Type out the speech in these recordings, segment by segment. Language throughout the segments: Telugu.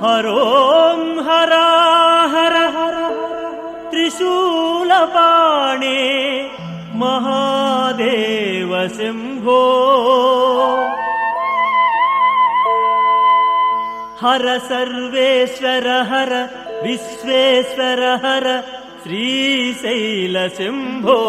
హరోం హరా హర హర త్రిశూలపాణే మహాదేవ శంభో హర సర్వేశ్వర హర విశ్వేశ్వర హర శ్రీశైల శంభో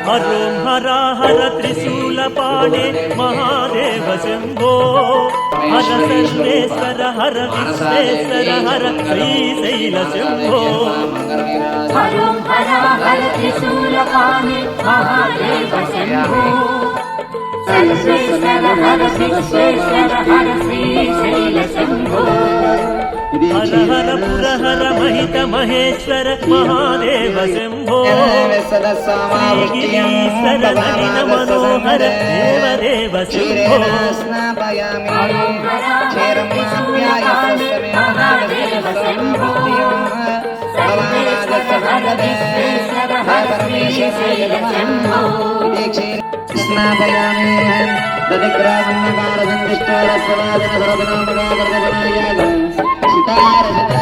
హరోం హరా హర త్రిశూలపాణే మహాదేవ శంభో హర సర్వేశ్వర హర విశ్వేశ్వర హర శ్రీశైల శంభో హరోం హరా హర త్రిశూలపాణే మహాదేవ శంభో సర్వేశ్వర హర విశ్వేశ్వర హర శ్రీశైల శంభో హర హర పుర హర మహిత మహేశ్వర మహాదేవ శంభో శ్రీగిరీశ్వర నలిన మనోహర దేవదేవ శంభో హరోం హరా హర త్రిశూలపాణే మహాదేవ శంభో సర్వేశ్వర హర విశ్వేశ్వర హర శ్రీశైల శంభో స్నాపయామి దదిగ్రామన్నకారసందిష్టోరస్వవాదనసరభినామగాగర్భవనాయాగం సితారసిత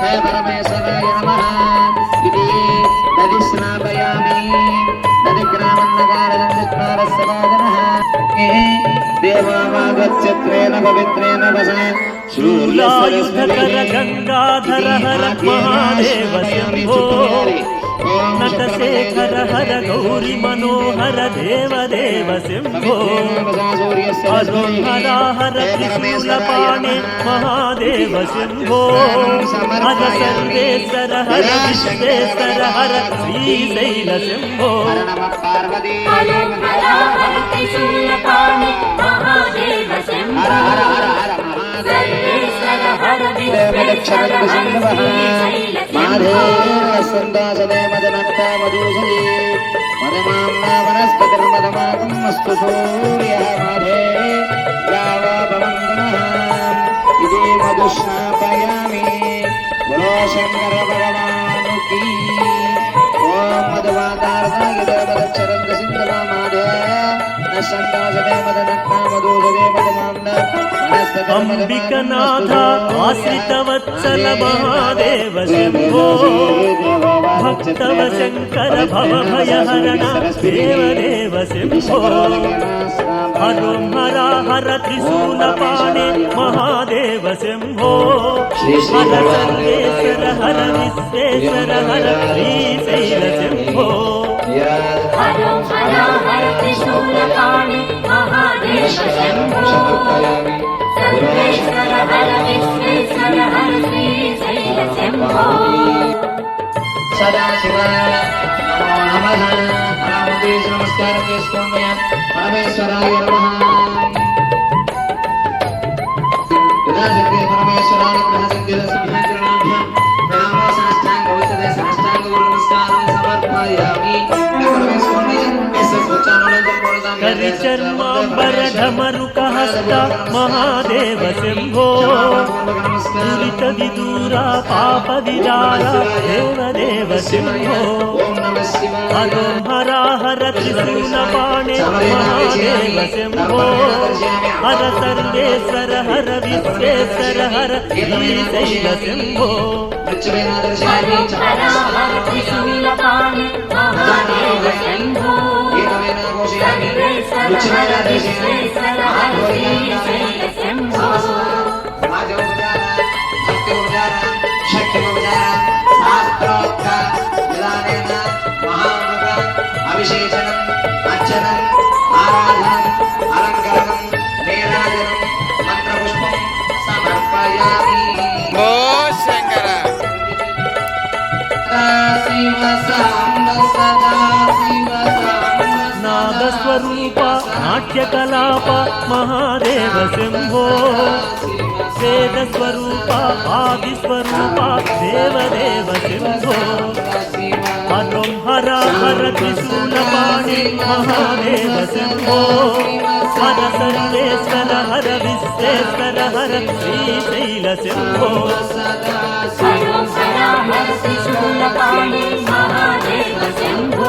హే పరమేశ్వరాయ నమః ఇది దది స్నాపయామి దదిగ్రామన్నకారసందిష్టోరస్వవాదనః దేవామాగచ్చత్రేణ పవిత్రేణ వస శూలాయుధకర గంగాధర హర మహాదేవ శంభో నటశేఖర హర గౌరి మనోహర దేవదేవ శంభో హరోం హరా హర త్రిశూలపాణే మహాదేవ శంభో హర సర్వేశ్వర హర విశ్వేశ్వర హర శ్రీశైల శంభో హరోం హరా హర త్రిశూలపాణే మహాదేవ శంభో సర్వేశ్వర హర విశ్వేశ్వర హర శ్రీశైల శంభో వనస్పతిర్మదమాకమస్తు సూర్య మాధే ఇది మధుష్ణాపయామి బలో శంకర భగవానుకి ఓం మధువాదార్థాగిదవదక్షరంగ సింధవా మాధే నశంతాసదే మదనక్తా మధుసదే మదమాంద అంబికనాథ ఆశ్రితవత్సల మహాదేవ శంభో భక్తవ శంకర భవభయహరణ దేవదేవ శంభో హరోం హరా హర త్రిశూలపాణే మహాదేవ శంభో హర సర్వేశ్వర హర విశ్వేశ్వర హర శ్రీశైల శంభో హరోం హరా హర త్రిశూలపాణే మహాదేవ శంభో సర్వేశ్వర హర విశ్వేశ్వర హర శ్రీశైల శంభో సదాశివ నమో నమః రామదేశ నమస్కారం చేసుకోండి పరమేశ్వరాయ నమః యథాశక్తి పరమేశ్వరానుగ్రహ సిద్ధిర సింహాగ్రహాభ్యాం ప్రణామో సాష్టాంగ ఉత్తరే సాష్టాంగ గురు నమస్కారం సమర్పయామి పరమేశ్వరుని కరిచర్మాంబరధమరుకహస్త మహాదేవ శంభో దురిత విదూరా పాప విదార దేవదేవ శంభో హరోం హరా హర త్రిశూలపాణే మహాదేవ శంభో హర సర్వేశ్వర హర విశ్వేశ్వర హర శ్రీశైల శంభో హరోం హరా హర త్రిశూలపాణే మహాదేవ శంభో సర్వేశ్వర హర విశ్వేశ్వర హర శ్రీశైల శంభో అభిషేచనం అర్చనం ఆరాధనం అలంకరణం నీరాజనం మంత్రపుష్పం సమర్పయామి ఓ శంకర శివ సాంబ సదా శివ సాంబ स्वरूप नाट्यकलाप महादेव शम्भो वेदस्वरूप आदिस्वरूप देवदेव शम्भो हरं हर हर त्रिशूलपाणि महादेव शम्भो हर सर्वेश्वर हर विश्वेश्वर हर श्रीशैल शम्भो हरं हर त्रिशूलपाणि महादेव शम्भो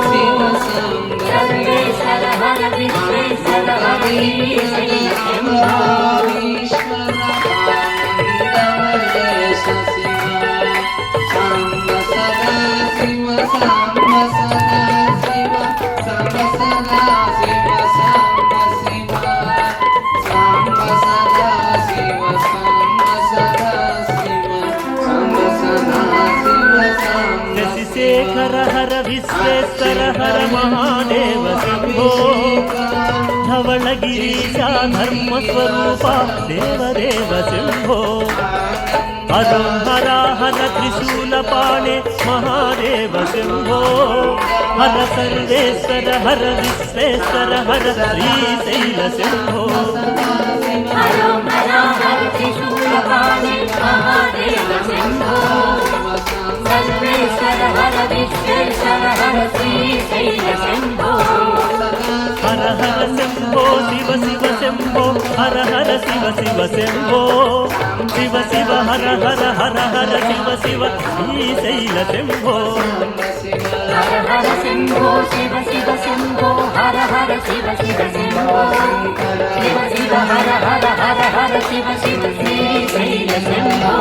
सर्वेश्वर हर विश्वेश्वर हर श्रीशैल शम्भो शशिशेखर हर विश्वेश्वर हर महादेव शम्भो धवलगिरीशा धर्मस्वरूप देवदेव शम्भो हरं हर हर त्रिशूलपाणे महादेव शम्भो हर सर्वेश्वर हर विश्वेश्वर हर श्रीशैल शम्भो हरं हर त्रिशूलपाणि महादेव शम्भो सर्वेश्वर हर विश्वेश्वर हर श्रीशैल शम्भो हर हर शम्भो शिव शिव शम्भो हर हर शिव शिव शम्भो शिव शिव हर हर हर हर शिव शिव श्रीशैल शम्भो हर हर शम्भो शिव शिव शम्भो हर हर शिव शिव शम्भो शिव शिव हर हर हर हर शिव शिव श्रीशैल शम्भो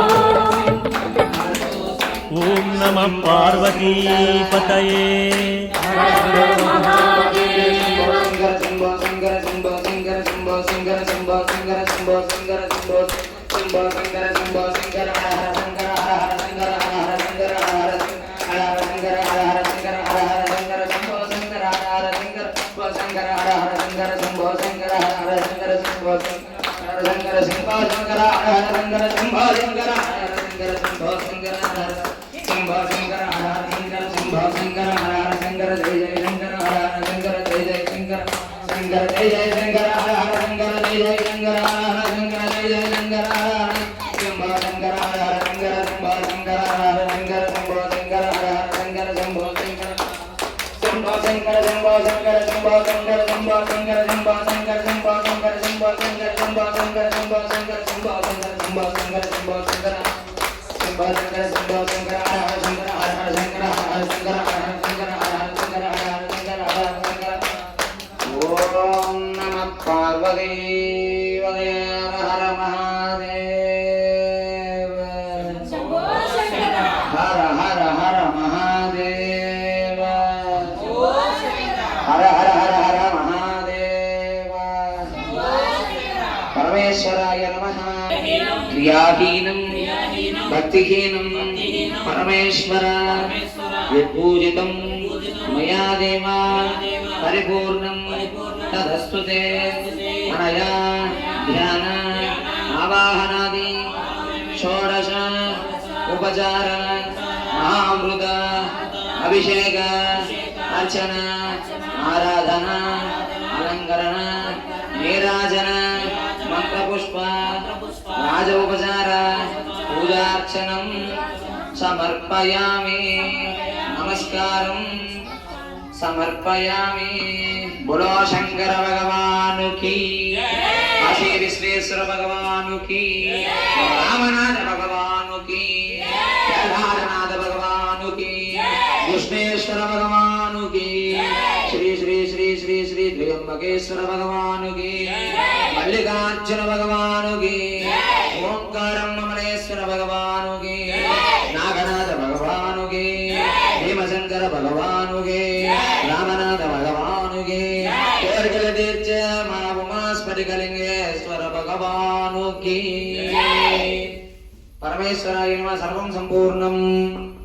ॐ नमः पार्वती पतये परमेश्वराय नमः। क्रियाहीनं भक्तिहीनं परमेश्वर यत्पूजितं मया देवा परिपूर्णं तदस्तु ते अनया ध्यान आवाहनादि षोडश उपचार महामृत अभिषेक अर्चना आराधना अलंकरण नीराजन मंत्रपुष्प राजोपचार पूजार्चनं समर्पयामि नमस्कारं समर्पयामि। बोलो शंकर भगवान की, काशी विश्वेश्वर भगवान की, रामनाथ भगवान की, केदारनाथ भगवान की, विष्णेश्वर भगवान की, श्री श्री श्री श्री श्री त्र्यंबकेश्वर भगवान की, मल्लिकार्जुन भगवान की, ओंकारं ममलेश्वर भगवान की, नागनाथ भगवान की, भीमशंकर भगवान की, रामनाथ भगवान की, कोरिकल तीर्च महापुमास्फटिकलिंगेश्वर भगवान की। परमेश्वराय नमः। सर्वं संपूर्णम्।